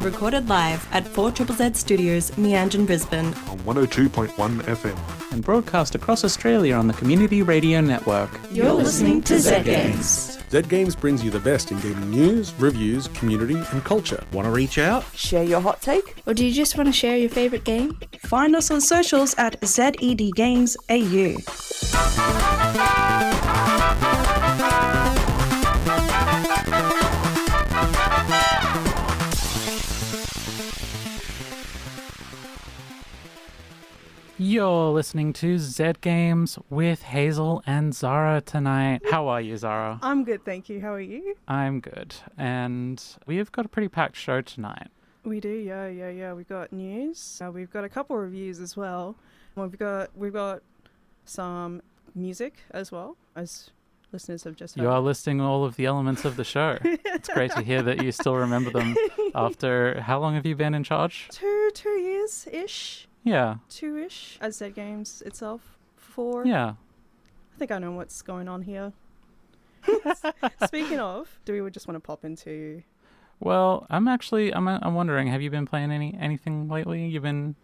recorded live at 4ZZZ Studios, Meanjin, Brisbane. On 102.1 FM. And broadcast across Australia on the Community Radio Network. You're listening to Z Games. Z Games brings you the best in gaming news, reviews, community and culture. Want to reach out? Share your hot take? Or do you just want to share your favourite game? Find us on socials at ZEDGamesAU. You're listening to Z Games with Hazel and Zara tonight. How are you, Zara? I'm good, thank you. How are you? I'm good. And we've got a pretty packed show tonight. We do, yeah. We've got news. We've got a couple of reviews as well. We've got some music as well, as listeners have just heard. You are listing all of the elements of the show. It's great to hear that you still remember them after... How long have you been in charge? 2 years-ish. Yeah. 2-ish, as Z Games itself. 4. Yeah. I think I know what's going on here. Speaking of, do we just want to pop into... Well, I'm wondering, have you been playing anything lately? You've been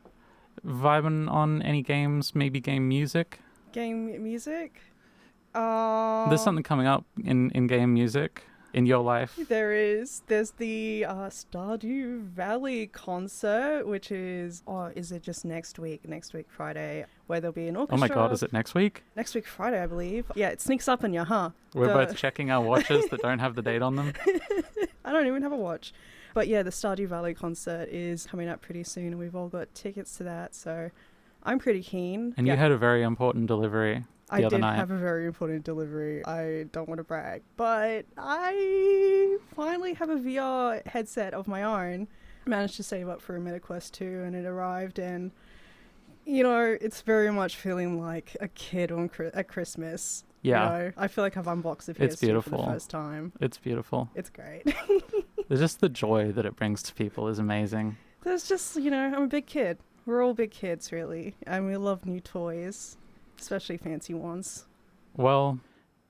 vibing on any games, maybe game music? Game music? There's something coming up in game music in your life. There's the Stardew Valley concert, which is it just next week Friday, where there'll be an orchestra. Oh my god, is it next week? Next week Friday, I believe. Yeah, it sneaks up on you, huh? We're both checking our watches that don't have the date on them. I don't even have a watch. But yeah, the Stardew Valley concert is coming up pretty soon, and we've all got tickets to that, so I'm pretty keen. And you had a very important delivery the other night. I did have a very important delivery. I don't want to brag, but I finally have a VR headset of my own. I managed to save up for a MetaQuest 2, and it arrived, and it's very much feeling like a kid at Christmas. Yeah. I feel like I've unboxed a PS2 for the first time. It's beautiful. It's great. Just the joy that it brings to people is amazing. There's just, I'm a big kid. We're all big kids, really, and we love new toys. Especially fancy ones. Well,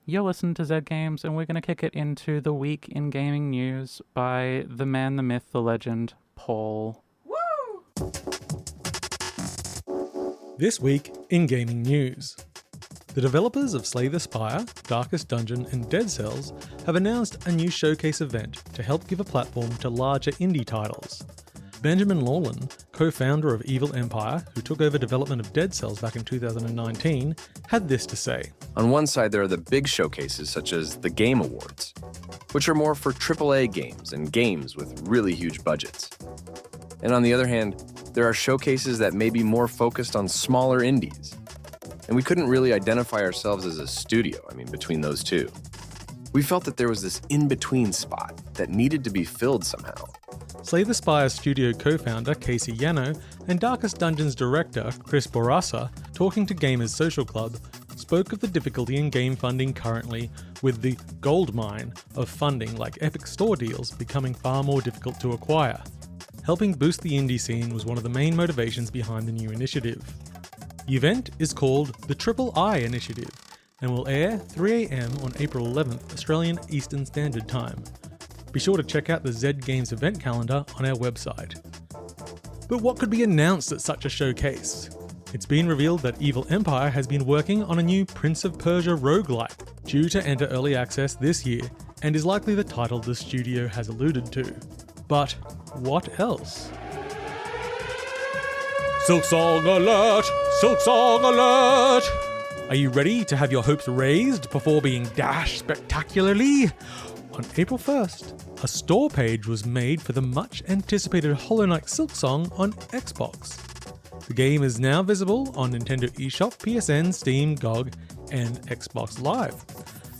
you're listening to Z Games, and we're going to kick it into the week in gaming news by the man, the myth, the legend, Paul. Woo! This week in gaming news. The developers of Slay the Spire, Darkest Dungeon, and Dead Cells have announced a new showcase event to help give a platform to larger indie titles. Benjamin Lawlin, co-founder of Evil Empire, who took over development of Dead Cells back in 2019, had this to say. On one side, there are the big showcases such as the Game Awards, which are more for AAA games and games with really huge budgets. And on the other hand, there are showcases that may be more focused on smaller indies. And we couldn't really identify ourselves as a studio, between those two. We felt that there was this in-between spot that needed to be filled somehow. Slay the Spire studio co-founder Casey Yano and Darkest Dungeon's director Chris Bourassa, talking to Gamers Social Club, spoke of the difficulty in game funding currently, with the gold mine of funding like Epic Store deals becoming far more difficult to acquire. Helping boost the indie scene was one of the main motivations behind the new initiative. The event is called the Triple I Initiative and will air 3 a.m. on April 11th Australian Eastern Standard Time. Be sure to check out the Z Games event calendar on our website. But what could be announced at such a showcase? It's been revealed that Evil Empire has been working on a new Prince of Persia roguelike, due to enter early access this year, and is likely the title the studio has alluded to. But what else? Silksong alert! Silksong alert! Are you ready to have your hopes raised before being dashed spectacularly? On April 1st, a store page was made for the much-anticipated Hollow Knight Silksong on Xbox. The game is now visible on Nintendo eShop, PSN, Steam, GOG, and Xbox Live.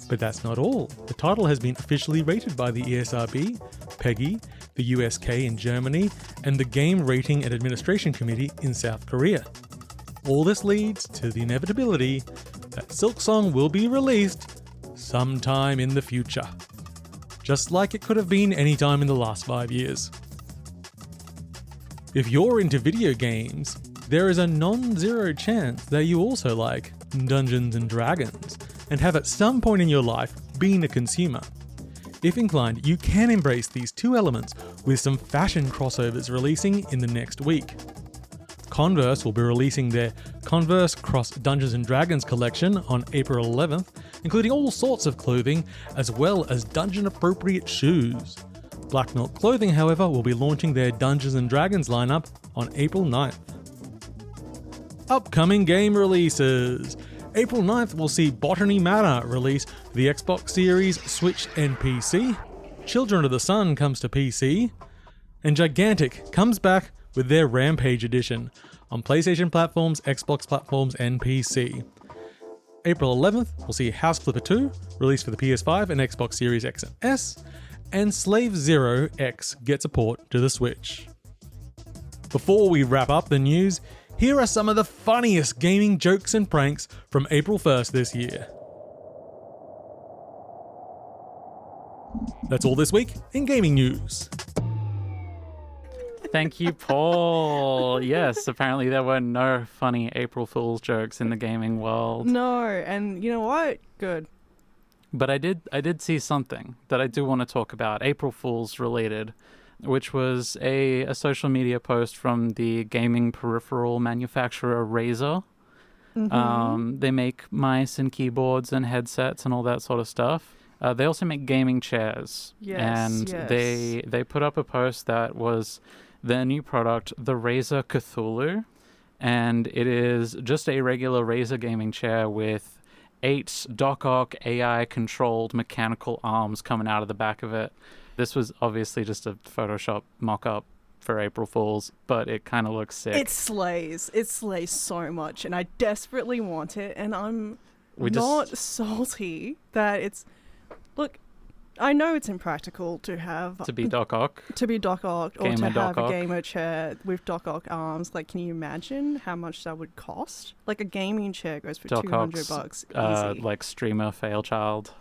But that's not all. The title has been officially rated by the ESRB, PEGI, the USK in Germany, and the Game Rating and Administration Committee in South Korea. All this leads to the inevitability that Silksong will be released sometime in the future. Just like it could have been any time in the last 5 years. If you're into video games, there is a non-zero chance that you also like Dungeons and Dragons, and have at some point in your life been a consumer. If inclined, you can embrace these two elements with some fashion crossovers releasing in the next week. Converse will be releasing their Converse Cross Dungeons & Dragons collection on April 11th, including all sorts of clothing, as well as dungeon-appropriate shoes. Black Milk Clothing, however, will be launching their Dungeons & Dragons lineup on April 9th. Upcoming game releases. April 9th will see Botany Matter release for the Xbox Series, Switch and PC. Children of the Sun comes to PC. And Gigantic comes back with their Rampage Edition on PlayStation platforms, Xbox platforms and PC. April 11th we'll see House Flipper 2 released for the PS5 and Xbox Series X and S. And Slave Zero X gets a port to the Switch. Before we wrap up the news, here are some of the funniest gaming jokes and pranks from April 1st this year. That's all this week in gaming news. Thank you, Paul. Yes, apparently there were no funny April Fool's jokes in the gaming world. No, and you know what? Good. But I did see something that I do want to talk about, April Fool's related, which was a social media post from the gaming peripheral manufacturer Razer. They make mice and keyboards and headsets and all that sort of stuff. They also make gaming chairs. Yes, They put up a post that was their new product, the Razer Cthulhu. And it is just a regular Razer gaming chair with 8 Doc Oct AI-controlled mechanical arms coming out of the back of it. This was obviously just a Photoshop mock-up for April Fool's, but it kind of looks sick. It slays. It slays so much, and I desperately want it, and I'm not salty that it's... Look, I know it's impractical to have... To be Doc Oct. To be Doc Oct, or Gamer to have Doc Oct. a gamer chair with Doc Oct arms. Like, can you imagine how much that would cost? Like, a gaming chair goes for Doc $200 Oct's, easy. like streamer fail child.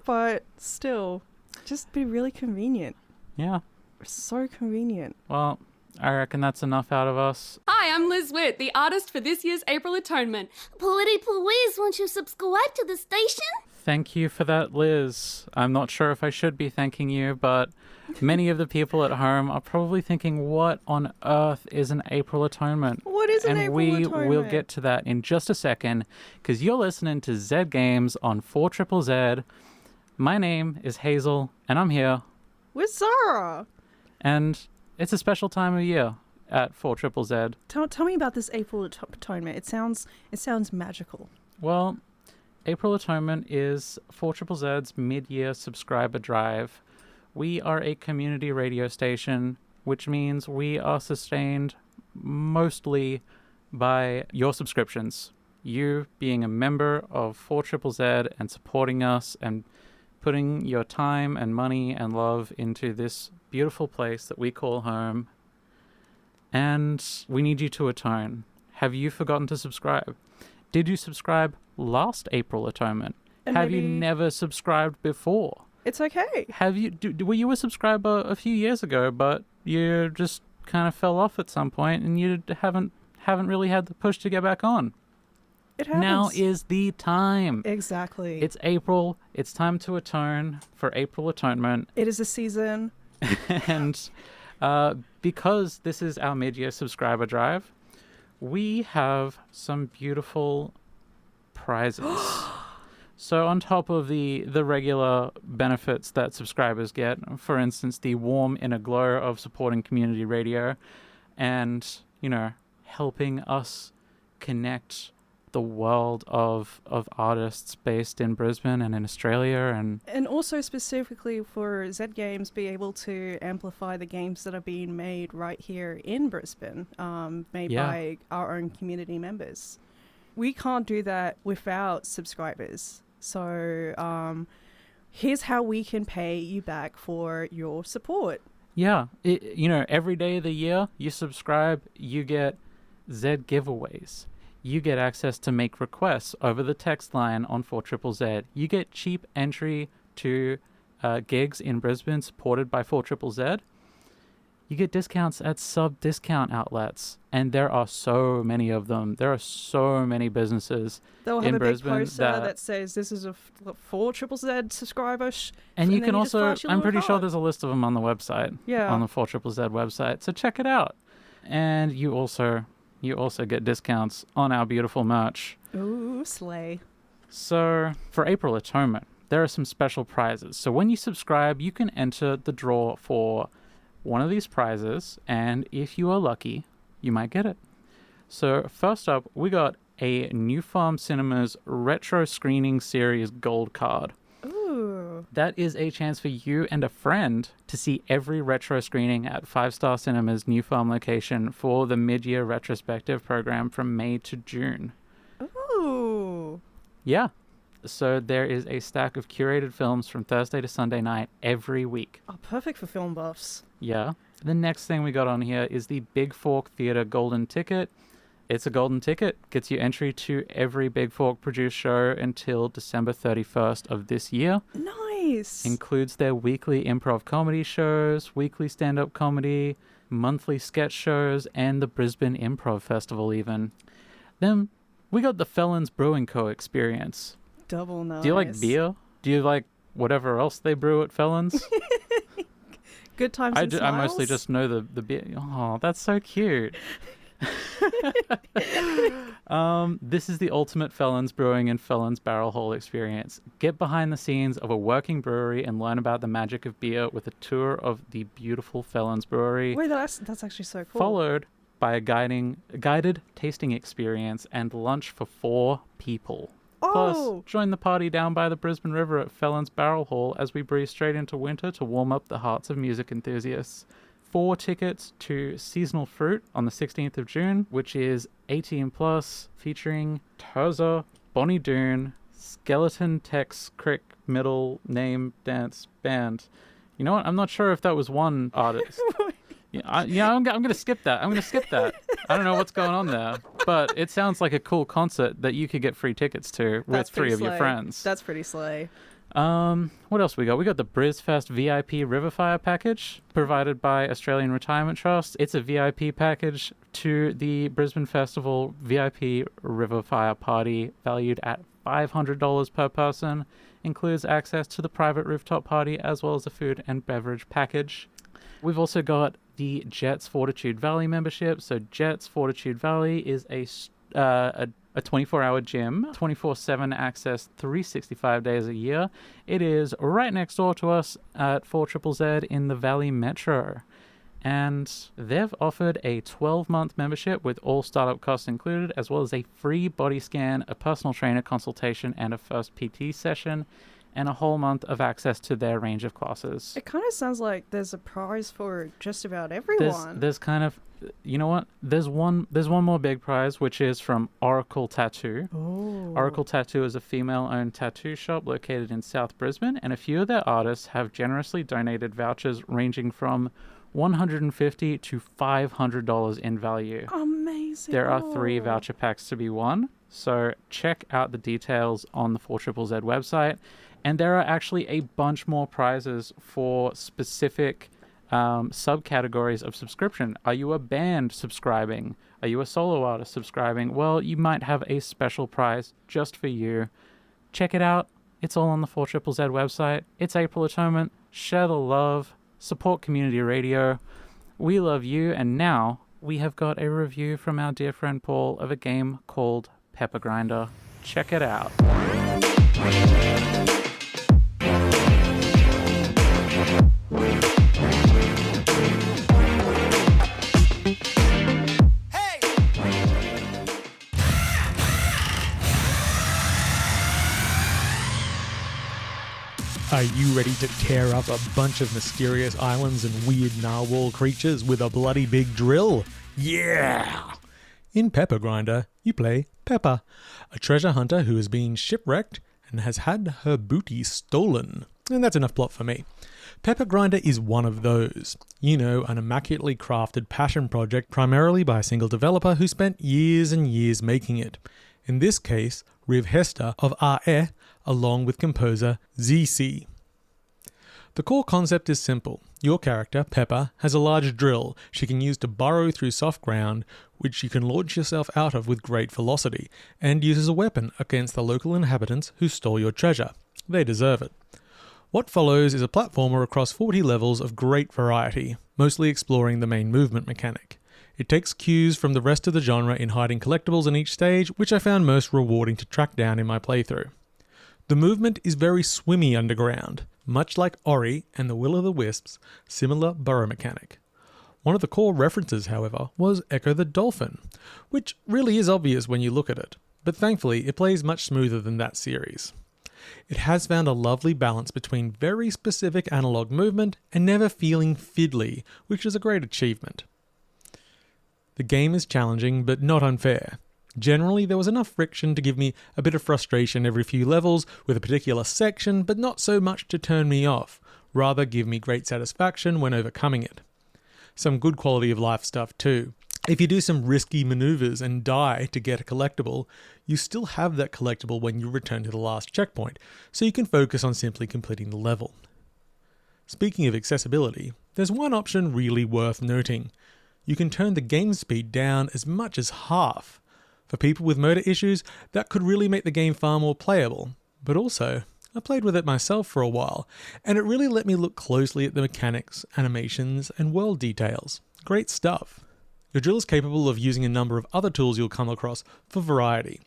But still, just be really convenient. Yeah. So convenient. Well, I reckon that's enough out of us. Hi, I'm Liz Witt, the artist for this year's April Atonement. Pretty please, won't you subscribe to the station? Thank you for that, Liz. I'm not sure if I should be thanking you, but many of the people at home are probably thinking, what on earth is an April Atonement? What is an April Atonement? And we will get to that in just a second, because you're listening to Z Games on 4ZZZ. My name is Hazel, and I'm here. With Zahra. And it's a special time of year at 4ZZZ. Tell me about this April Atonement. It sounds magical. Well, April Atonement is 4ZZZ's mid-year subscriber drive. We are a community radio station, which means we are sustained mostly by your subscriptions. You being a member of 4ZZZ and supporting us and putting your time and money and love into this beautiful place that we call home. And we need you to atone. Have you forgotten to subscribe? Did you subscribe last April Atonement? And Have you maybe- never subscribed before? It's okay. Have you? Were you a subscriber a few years ago, but you just kind of fell off at some point, and you haven't really had the push to get back on? It happens. Now is the time. Exactly. It's April. It's time to atone for April Atonement. It is a season. And because this is our mid-year subscriber drive, we have some beautiful prizes. So on top of the regular benefits that subscribers get, for instance, the warm inner glow of supporting community radio and, helping us connect the world of artists based in Brisbane and in Australia, And also specifically for Z Games, be able to amplify the games that are being made right here in Brisbane, made by our own community members. We can't do that without subscribers. So here's how we can pay you back for your support. Yeah, every day of the year you subscribe, you get Z giveaways. You get access to make requests over the text line on 4ZZZ. You get cheap entry to gigs in Brisbane supported by 4ZZZ. You get discounts at sub-discount outlets, and there are so many of them. There are so many businesses They'll have in a Brisbane big poster that says this is a 4 Triple Z subscriber. And you then can just also, flash your I'm little pretty sure card. there's a list of them on the website. Yeah. On the 4 Triple Z website. So check it out. And you also get discounts on our beautiful merch. Ooh, slay. So for April Atonement, there are some special prizes. So when you subscribe, you can enter the draw for one of these prizes, and if you are lucky, you might get it. So first up, we got a New Farm Cinemas Retro Screening Series Gold card. Ooh. That is a chance for you and a friend to see every retro screening at 5 Star Cinemas New Farm location for the mid-year retrospective program from May to June. Ooh. Yeah. So there is a stack of curated films from Thursday to Sunday night every week. Oh, perfect for film buffs. Yeah. The next thing we got on here is the Big Fork Theatre Golden Ticket. It's a golden ticket, gets you entry to every Big Fork produced show until December 31st of this year. Nice. Includes their weekly improv comedy shows, weekly stand-up comedy, monthly sketch shows, and the Brisbane Improv Festival even. Then we got the Felons Brewing Co. experience. Double nice. Do you like beer? Do you like whatever else they brew at Felons? Good times and I mostly smiles? just know the beer. Oh, that's so cute. This is the ultimate Felons Brewing and Felons Barrel Hall experience. Get behind the scenes of a working brewery and learn about the magic of beer with a tour of the beautiful Felons Brewery. Wait, that's actually so cool. Followed by a guided tasting experience and lunch for 4 people. Plus, Oh! join the party down by the Brisbane River at Felons Barrel Hall as we breeze straight into winter to warm up the hearts of music enthusiasts. 4 tickets to Seasonal Fruit on the 16th of June, which is 18 plus, featuring Terza, Bonnie Doon, Skeleton Tex Crick Middle Name Dance Band. You know what? I'm not sure if that was one artist. I'm going to skip that. I don't know what's going on there, but it sounds like a cool concert that you could get free tickets to with That's 3 pretty of your slay. friends. That's pretty slay. What else we got? We got the BrisFest VIP Riverfire package provided by Australian Retirement Trust. It's a VIP package to the Brisbane Festival VIP Riverfire party valued at $500 per person. Includes access to the private rooftop party as well as a food and beverage package. We've also got the Jets Fortitude Valley membership. So Jets Fortitude Valley is a 24-hour gym, 24/7 access, 365 days a year. It is right next door to us at 4 Triple Z in the Valley Metro. And they've offered a 12-month membership with all startup costs included, as well as a free body scan, a personal trainer consultation, and a first PT session, and a whole month of access to their range of classes. It kind of sounds like there's a prize for just about everyone. There's kind of, you know what? There's one more big prize, which is from Oracle Tattoo. Oh. Oracle Tattoo is a female-owned tattoo shop located in South Brisbane, and a few of their artists have generously donated vouchers ranging from $150 to $500 in value. Amazing. There are 3 voucher packs to be won, so check out the details on the 4 Triple Z website. And there are actually a bunch more prizes for specific subcategories of subscription. Are you a band subscribing? Are you a solo artist subscribing? Well, you might have a special prize just for you. Check it out. It's all on the 4 Triple Z website. It's April Atonement. Share the love. Support community radio. We love you. And now we have got a review from our dear friend Paul of a game called Pepper Grinder. Check it out. Are you ready to tear up a bunch of mysterious islands and weird narwhal creatures with a bloody big drill? Yeah! In Pepper Grinder, you play Pepper, a treasure hunter who has been shipwrecked and has had her booty stolen. And that's enough plot for me. Pepper Grinder is one of those. You know, an immaculately crafted passion project primarily by a single developer who spent years and years making it. In this case, Riv Hester of Ahr Ech, along with composer ZC. The core concept is simple. Your character, Pepper, has a large drill she can use to burrow through soft ground, which you can launch yourself out of with great velocity, and use as a weapon against the local inhabitants who stole your treasure. They deserve it. What follows is a platformer across 40 levels of great variety, mostly exploring the main movement mechanic. It takes cues from the rest of the genre in hiding collectibles in each stage, which I found most rewarding to track down in my playthrough. The movement is very swimmy underground, much like Ori and the Will-o'-the-Wisp's similar burrow mechanic. One of the core references, however, was Echo the Dolphin, which really is obvious when you look at it, but thankfully it plays much smoother than that series. It has found a lovely balance between very specific analog movement and never feeling fiddly, which is a great achievement. The game is challenging, but not unfair. Generally, there was enough friction to give me a bit of frustration every few levels with a particular section, but not so much to turn me off, rather give me great satisfaction when overcoming it. Some good quality of life stuff too. If you do some risky maneuvers and die to get a collectible, you still have that collectible when you return to the last checkpoint, so you can focus on simply completing the level. Speaking of accessibility, there's one option really worth noting. You can turn the game speed down as much as half. For people with motor issues, that could really make the game far more playable. But also, I played with it myself for a while, and it really let me look closely at the mechanics, animations, and world details. Great stuff. Your drill is capable of using a number of other tools you'll come across for variety.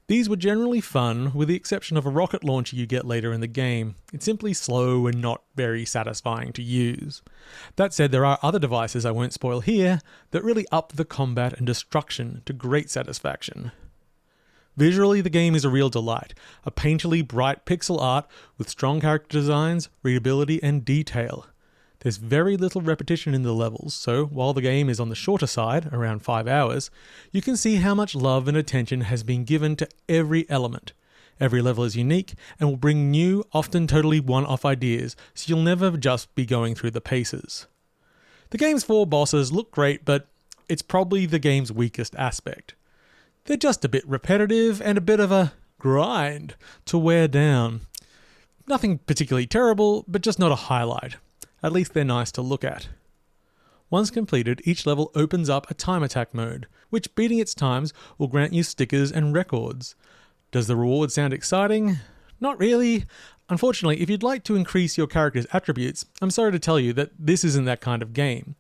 These were generally fun, with the exception of a rocket launcher you get later in the game. It's simply slow and not very satisfying to use. That said, there are other devices I won't spoil here that really up the combat and destruction to great satisfaction. Visually, the game is a real delight, a painterly bright pixel art with strong character designs, readability, and detail. There's very little repetition in the levels, so while the game is on the shorter side, around 5 hours, you can see how much love and attention has been given to every element. Every level is unique and will bring new, often totally one-off ideas, so you'll never just be going through the paces. The game's 4 bosses look great, but it's probably the game's weakest aspect. They're just a bit repetitive and a bit of a grind to wear down. Nothing particularly terrible, but just not a highlight. At least they're nice to look at. Once completed, each level opens up a time attack mode, which beating its times will grant you stickers and records. Does the reward sound exciting? Not really. Unfortunately, if you'd like to increase your character's attributes, I'm sorry to tell you that this isn't that kind of game.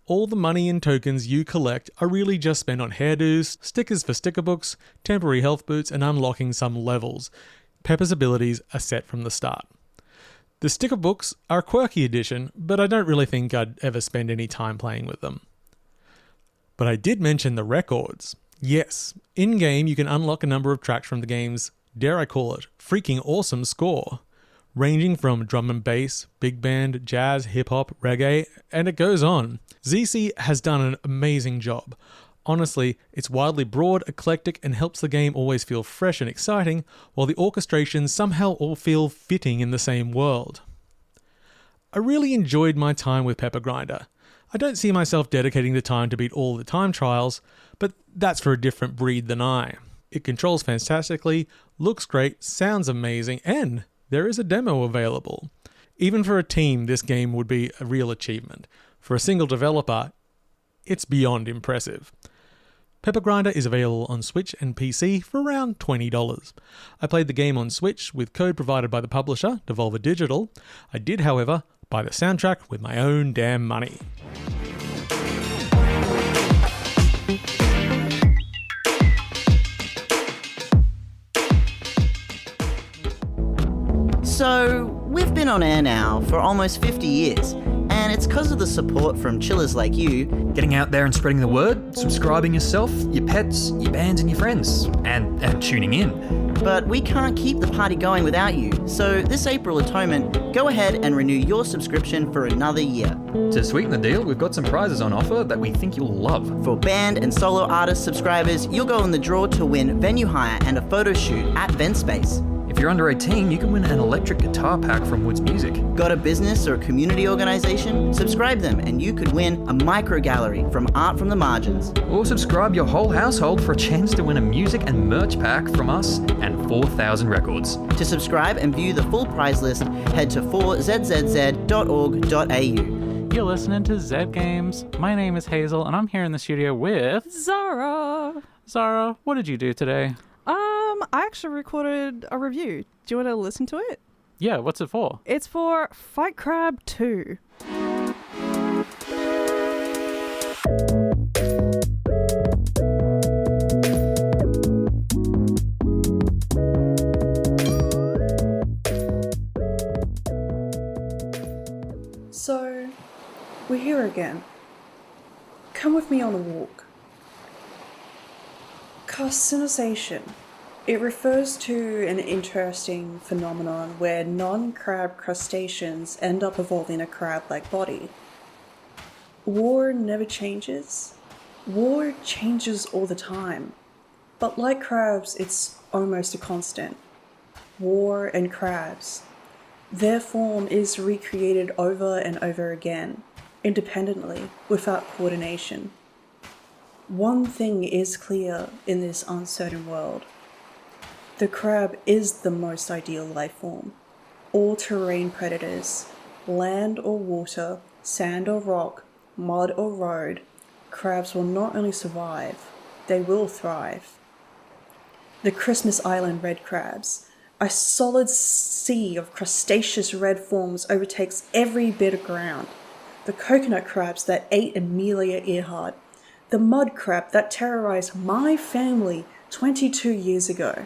All the money and tokens you collect are really just spent on hairdos, stickers for sticker books, temporary health boots, and unlocking some levels. Pepper's abilities are set from the start. The sticker books are a quirky addition, but I don't really think I'd ever spend any time playing with them. But I did mention the records. Yes, in-game you can unlock a number of tracks from the game's, dare I call it, freaking awesome score. Ranging from drum and bass, big band, jazz, hip-hop, reggae, and it goes on. ZC has done an amazing job. Honestly, it's wildly broad, eclectic, and helps the game always feel fresh and exciting, while the orchestrations somehow all feel fitting in the same world. I really enjoyed my time with Pepper Grinder. I don't see myself dedicating the time to beat all the time trials, but that's for a different breed than I. It controls fantastically, looks great, sounds amazing, and there is a demo available. Even for a team, this game would be a real achievement. For a single developer, it's beyond impressive. Pepper Grinder is available on Switch and PC for around $20. I played the game on Switch with code provided by the publisher, Devolver Digital. I did, however, buy the soundtrack with my own damn money. So, we've been on air now for almost 50 years, and it's because of the support from chillers like you. Getting out there and spreading the word, subscribing yourself, your pets, your bands and your friends, and tuning in. But we can't keep the party going without you, so this April Atonement, go ahead and renew your subscription for another year. To sweeten the deal, we've got some prizes on offer that we think you'll love. For band and solo artist subscribers, you'll go in the draw to win venue hire and a photo shoot at VentSpace. If you're under 18, you can win an electric guitar pack from Woods Music. Got a business or a community organisation? Subscribe them and you could win a micro gallery from Art from the Margins. Or subscribe your whole household for a chance to win a music and merch pack from us and 4,000 records. To subscribe and view the full prize list, head to 4zzz.org.au. You're listening to Zed Games. My name is Hazel, and I'm here in the studio with Zahra! Zara. What did you do today? I actually recorded a review. Do you want to listen to it? Yeah, what's it for? It's for Fight Crab 2. So, we're here again. Come with me on a walk. Carcinisation. It refers to an interesting phenomenon where non-crab crustaceans end up evolving a crab-like body. War never changes. War changes all the time. But like crabs, it's almost a constant. War and crabs. Their form is recreated over and over again, independently, without coordination. One thing is clear in this uncertain world. The crab is the most ideal life form. All-terrain predators, land or water, sand or rock, mud or road, crabs will not only survive, they will thrive. The Christmas Island red crabs. A solid sea of crustaceous red forms overtakes every bit of ground. The coconut crabs that ate Amelia Earhart. The mud crab that terrorized my family 22 years ago.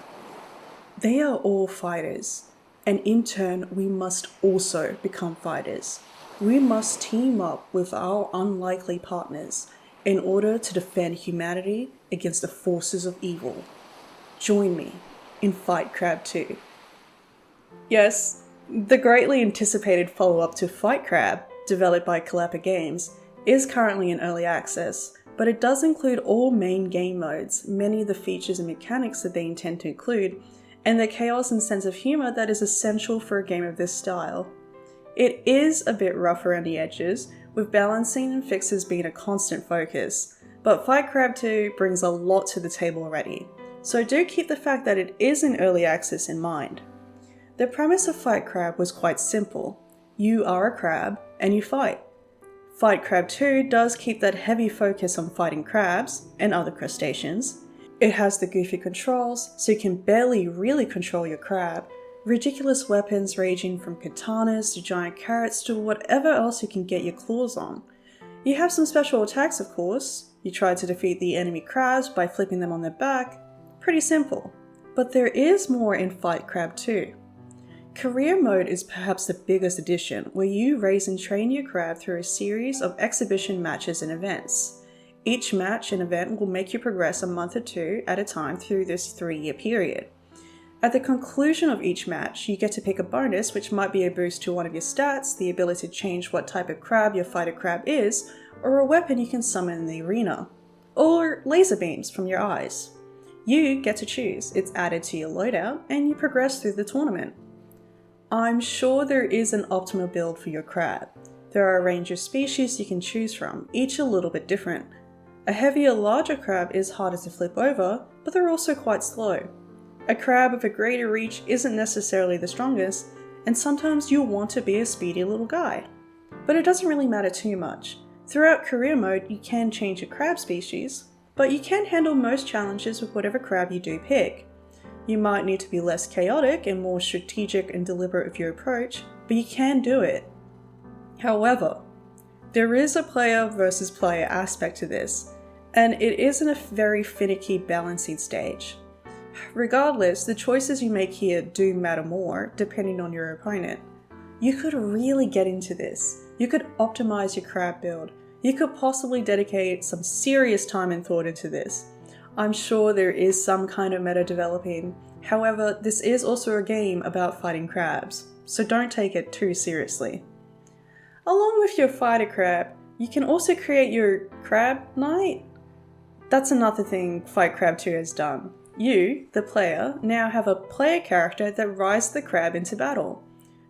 They are all fighters, and in turn we must also become fighters. We must team up with our unlikely partners in order to defend humanity against the forces of evil. Join me in Fight Crab 2. Yes, the greatly anticipated follow-up to Fight Crab, developed by Kalapa Games, is currently in early access, but it does include all main game modes, many of the features and mechanics that they intend to include, and the chaos and sense of humour that is essential for a game of this style. It is a bit rough around the edges, with balancing and fixes being a constant focus, but Fight Crab 2 brings a lot to the table already, so do keep the fact that it is in early access in mind. The premise of Fight Crab was quite simple. You are a crab, and you fight. Fight Crab 2 does keep that heavy focus on fighting crabs and other crustaceans. It has the goofy controls, so you can barely really control your crab, ridiculous weapons ranging from katanas to giant carrots to whatever else you can get your claws on. You have some special attacks, of course. You try to defeat the enemy crabs by flipping them on their back. Pretty simple. But there is more in Fight Crab 2. Career mode is perhaps the biggest addition, where you raise and train your crab through a series of exhibition matches and events. Each match and event will make you progress a month or two at a time through this 3-year period. At the conclusion of each match, you get to pick a bonus, which might be a boost to one of your stats, the ability to change what type of crab your fighter crab is, or a weapon you can summon in the arena, or laser beams from your eyes. You get to choose, it's added to your loadout, and you progress through the tournament. I'm sure there is an optimal build for your crab. There are a range of species you can choose from, each a little bit different. A heavier, larger crab is harder to flip over, but they're also quite slow. A crab with a greater reach isn't necessarily the strongest, and sometimes you'll want to be a speedy little guy. But it doesn't really matter too much. Throughout career mode, you can change your crab species, but you can handle most challenges with whatever crab you do pick. You might need to be less chaotic and more strategic and deliberate with your approach, but you can do it. However, there is a player versus player aspect to this, and it isn't a very finicky balancing stage. Regardless, the choices you make here do matter more depending on your opponent. You could really get into this. You could optimize your crab build. You could possibly dedicate some serious time and thought into this. I'm sure there is some kind of meta developing. However, this is also a game about fighting crabs, so don't take it too seriously. Along with your fighter crab, you can also create your crab knight. That's another thing Fight Crab 2 has done. You, the player, now have a player character that rides the crab into battle.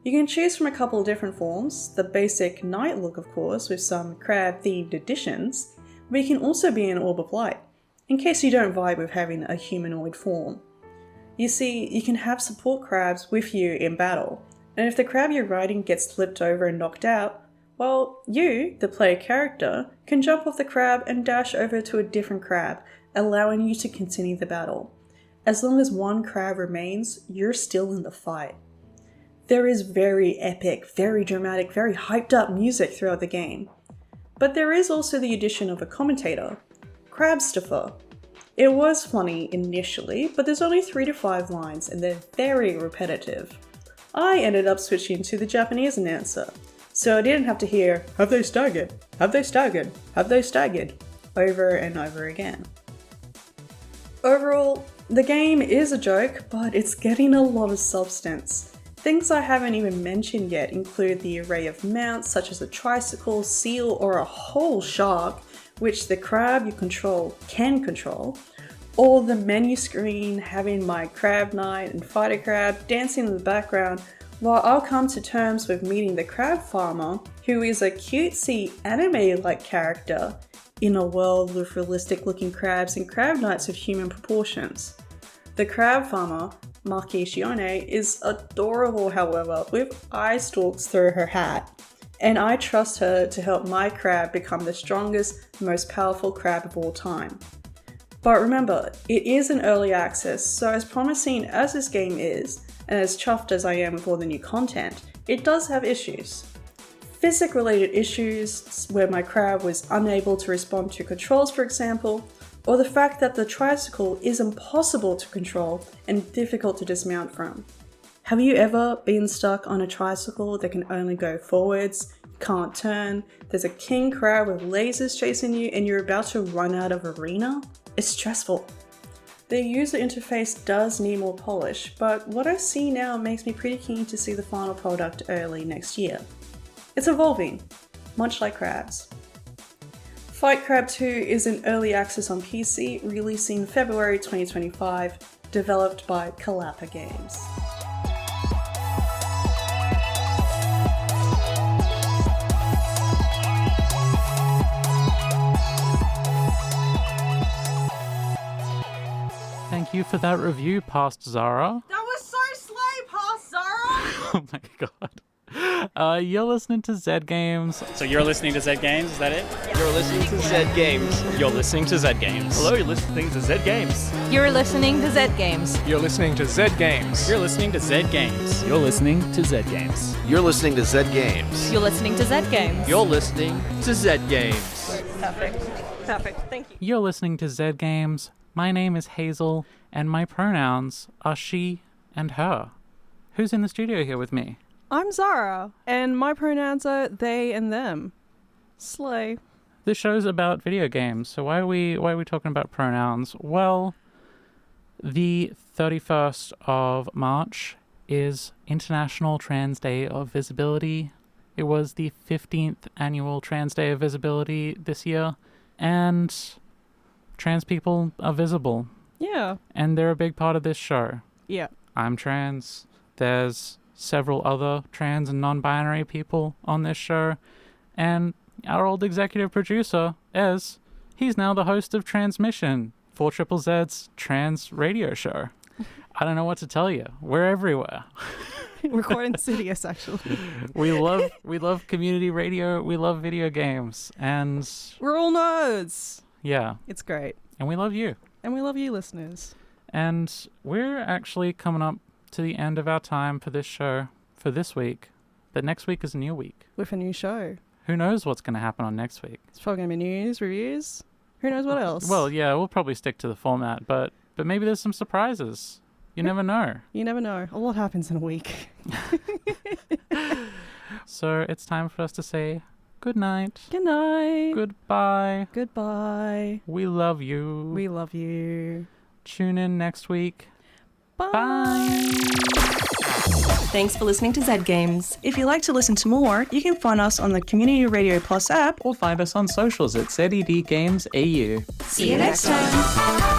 You can choose from a couple of different forms, the basic knight look of course with some crab-themed additions, but you can also be an orb of light, in case you don't vibe with having a humanoid form. You see, you can have support crabs with you in battle, and if the crab you're riding gets flipped over and knocked out, well, you, the player character, can jump off the crab and dash over to a different crab, allowing you to continue the battle. As long as one crab remains, you're still in the fight. There is very epic, very dramatic, very hyped up music throughout the game. But there is also the addition of a commentator, Crabstopher. It was funny initially, but there's only 3 to 5 lines and they're very repetitive. I ended up switching to the Japanese announcer, so I didn't have to hear, "Have they staggered? Have they staggered? Have they staggered?" over and over again. Overall, the game is a joke, but it's getting a lot of substance. Things I haven't even mentioned yet include the array of mounts such as a tricycle, seal, or a whole shark, which the crab you control can control, or the menu screen having my crab knight and fighter crab dancing in the background while I'll come to terms with meeting the crab farmer, who is a cutesy anime-like character in a world with realistic looking crabs and crab knights of human proportions. The crab farmer, Marquisione, is adorable however, with eye stalks through her hat, and I trust her to help my crab become the strongest, most powerful crab of all time. But remember, it is an early access, so as promising as this game is, and as chuffed as I am with all the new content, it does have issues. Physics-related issues, where my crab was unable to respond to controls for example, or the fact that the tricycle is impossible to control and difficult to dismount from. Have you ever been stuck on a tricycle that can only go forwards, can't turn, there's a king crab with lasers chasing you and you're about to run out of arena? It's stressful. The user interface does need more polish, but what I see now makes me pretty keen to see the final product early next year. It's evolving, much like crabs. Fight Crab 2 is in early access on PC, releasing February 2025, developed by Kalapa Games. Thank you for that review, past Zahra. That was so slay, past Zahra! Oh my god. You're listening to Zed Games. So you're listening to Zed Games, is that it? You're listening to Zed Games. You're listening to Zed Games. Hello, you're listening to Zed Games. You're listening to Zed Games. You're listening to Zed Games. You're listening to Zed Games. You're listening to Zed Games. You're listening to Zed Games. You're listening to Zed Games. You're listening to Zed Games. Perfect. Thank you. You're listening to Zed Games. My name is Hazel, and my pronouns are she and her. Who's in the studio here with me? I'm Zahra, and my pronouns are they and them. Slay. This show's about video games, so why are we talking about pronouns? Well, the 31st of March is International Trans Day of Visibility. It was the 15th annual Trans Day of Visibility this year, and trans people are visible. Yeah. And they're a big part of this show. Yeah. I'm trans. There's several other trans and non-binary people on this show, and our old executive producer, Ez, he's now the host of Transmission, 4ZZZ's trans radio show. I don't know what to tell you. We're everywhere. We're quite insidious, actually. We love community radio. We love video games, and we're all nerds. Yeah, it's great, and we love you. And we love you, listeners. And we're actually coming up to the end of our time for this show for this week. But next week is a new week. With a new show. Who knows what's going to happen on next week? It's probably going to be news, reviews. Who knows what else? Well, yeah, we'll probably stick to the format, but maybe there's some surprises. You never know. You never know. A lot happens in a week. So it's time for us to say good night. Good night. Goodbye. Goodbye. We love you. We love you. Tune in next week. Bye. Bye. Thanks for listening to Zed Games. If you'd like to listen to more, you can find us on the Community Radio Plus app or find us on socials at ZED Games AU. See you next time.